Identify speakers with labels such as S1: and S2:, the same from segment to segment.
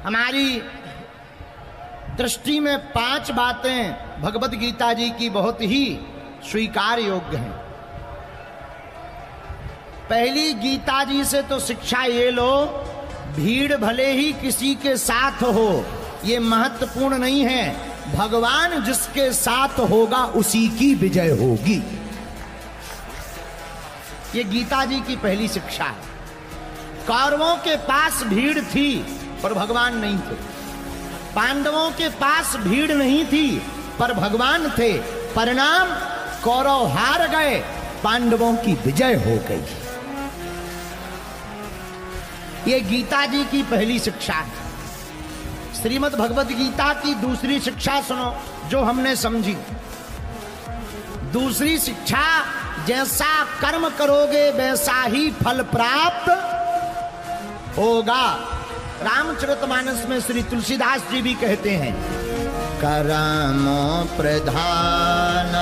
S1: हमारी दृष्टि में 5 बातें भगवत गीता जी की बहुत ही स्वीकार योग्य हैं। पहली, गीता जी से तो शिक्षा ये लो, भीड़ भले ही किसी के साथ हो, ये महत्वपूर्ण नहीं है, भगवान जिसके साथ होगा उसी की विजय होगी। ये गीता जी की पहली शिक्षा है। कौरवों के पास भीड़ थी पर भगवान नहीं थे, पांडवों के पास भीड़ नहीं थी पर भगवान थे। परिणाम, कौरव हार गए, पांडवों की विजय हो गई। ये गीता जी की पहली शिक्षा है। श्रीमद् भगवत गीता की दूसरी शिक्षा सुनो जो हमने समझी। दूसरी शिक्षा, जैसा कर्म करोगे वैसा ही फल प्राप्त होगा। रामचरितमानस में श्री तुलसीदास जी भी कहते हैं, कर्म प्रधान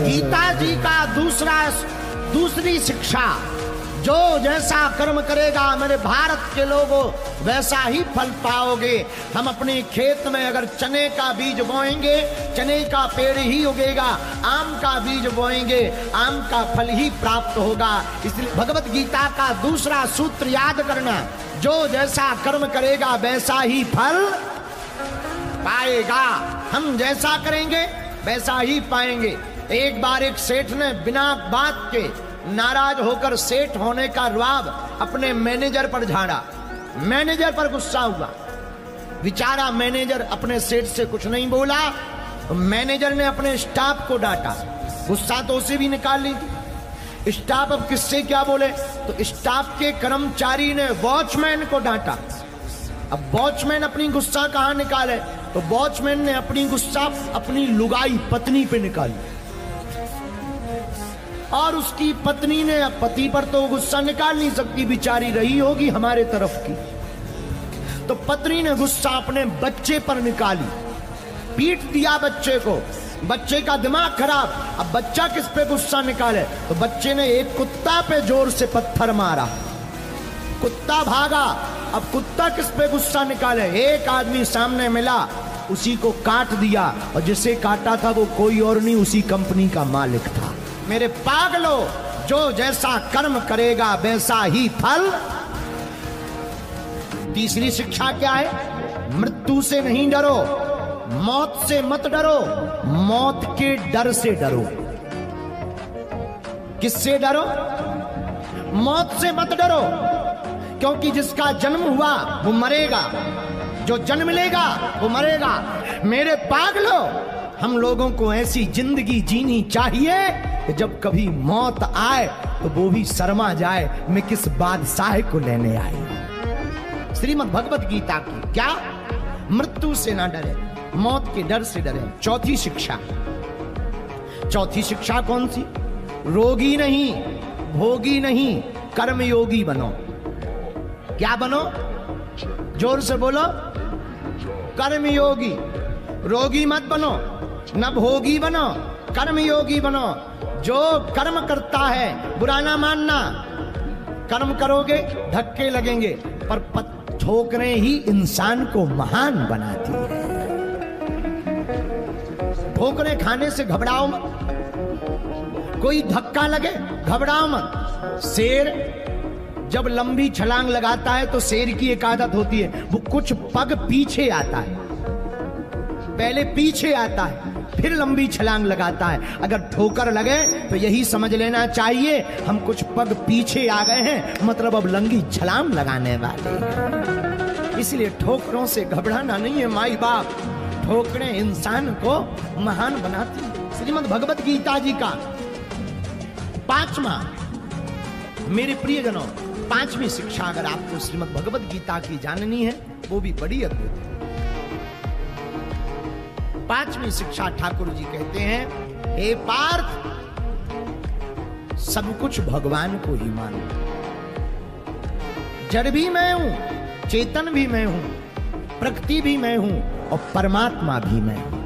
S1: गीता जी का दूसरी शिक्षा, जो जैसा कर्म करेगा मेरे भारत के लोगों वैसा ही फल पाओगे। हम अपने खेत में अगर चने का बीज बोएंगे, चने का पेड़ ही उगेगा, आम का बीज बोएंगे, आम का फल ही प्राप्त होगा। इसलिए भगवत गीता का दूसरा सूत्र याद करना, जो जैसा कर्म करेगा वैसा ही फल पाएगा। हम जैसा करेंगे वैसा ही पाएंगे। एक बार एक सेठ ने बिना बात के नाराज होकर सेठ होने का रुआब अपने मैनेजर पर झाड़ा। मैनेजर पर गुस्सा हुआ। बेचारा मैनेजर अपने सेठ से कुछ नहीं बोला। मैनेजर ने अपने स्टाफ को डांटा। गुस्सा तो उसे भी निकाल ली थी। स्टाफ अब किससे क्या बोले, तो स्टाफ के कर्मचारी ने वॉचमैन को डांटा। अब वॉचमैन अपनी गुस्सा कहां निकाले, तो वॉचमैन ने अपनी गुस्सा अपनी लुगाई पत्नी पे निकाली। और उसकी पत्नी ने, अब पति पर तो गुस्सा निकाल नहीं सकती, बेचारी रही होगी हमारे तरफ की, तो पत्नी ने गुस्सा अपने बच्चे पर निकाली। पीट दिया बच्चे को, बच्चे का दिमाग खराब। अब बच्चा किस पे गुस्सा निकाले, तो बच्चे ने एक कुत्ता पे जोर से पत्थर मारा, कुत्ता भागा। अब कुत्ता किस पे गुस्सा निकाले, एक आदमी सामने मिला, उसी को काट दिया, और जिसे काटा था वो कोई और नहीं, उसी कंपनी का मालिक था। मेरे पागलो, जो जैसा कर्म करेगा वैसा ही फल। तीसरी शिक्षा क्या है, मृत्यु से नहीं डरो, मौत से मत डरो, मौत के डर से डरो। किससे डरो, मौत से मत डरो, क्योंकि जिसका जन्म हुआ वो मरेगा, जो जन्म लेगा वो मरेगा। मेरे पागलो, हम लोगों को ऐसी जिंदगी जीनी चाहिए कि जब कभी मौत आए तो वो भी शर्मा जाए, मैं किस बादशाह को लेने आई। श्रीमद् भगवत गीता की क्या, मृत्यु से ना डरे, मौत के डर से डरे। चौथी शिक्षा, चौथी शिक्षा कौन सी, रोगी नहीं, भोगी नहीं, कर्मयोगी बनो। क्या बनो, जोर से बोलो, कर्मयोगी। रोगी मत बनो, न भोगी बनो, कर्मयोगी बनो। जो कर्म करता है, बुरा ना मानना, कर्म करोगे धक्के लगेंगे, पर ठोकरें ही इंसान को महान बनाती है। ठोकरें खाने से घबराओ मत, कोई धक्का लगे घबराओ मत। शेर जब लंबी छलांग लगाता है तो शेर की एक आदत होती है, वो कुछ पग पीछे आता है, पहले पीछे आता है फिर लंबी छलांग लगाता है। अगर ठोकर लगे तो यही समझ लेना चाहिए हम कुछ पग पीछे आ गए हैं, मतलब अब लंबी छलांग लगाने वाले। इसलिए ठोकरों से घबराना नहीं है माई बाप, ठोकरें इंसान को महान बनाती है। श्रीमद् भगवत गीता जी का 5वां, मेरे प्रियजनों, 5वीं शिक्षा अगर आपको श्रीमद् भगवत गीता की जाननी है, वो भी बड़ी अद्भुत है। 5वीं शिक्षा ठाकुर जी कहते हैं, हे पार्थ, सब कुछ भगवान को ही मानो। जड़ भी मैं हूं, चेतन भी मैं हूं, प्रकृति भी मैं हूं और परमात्मा भी मैं हूं।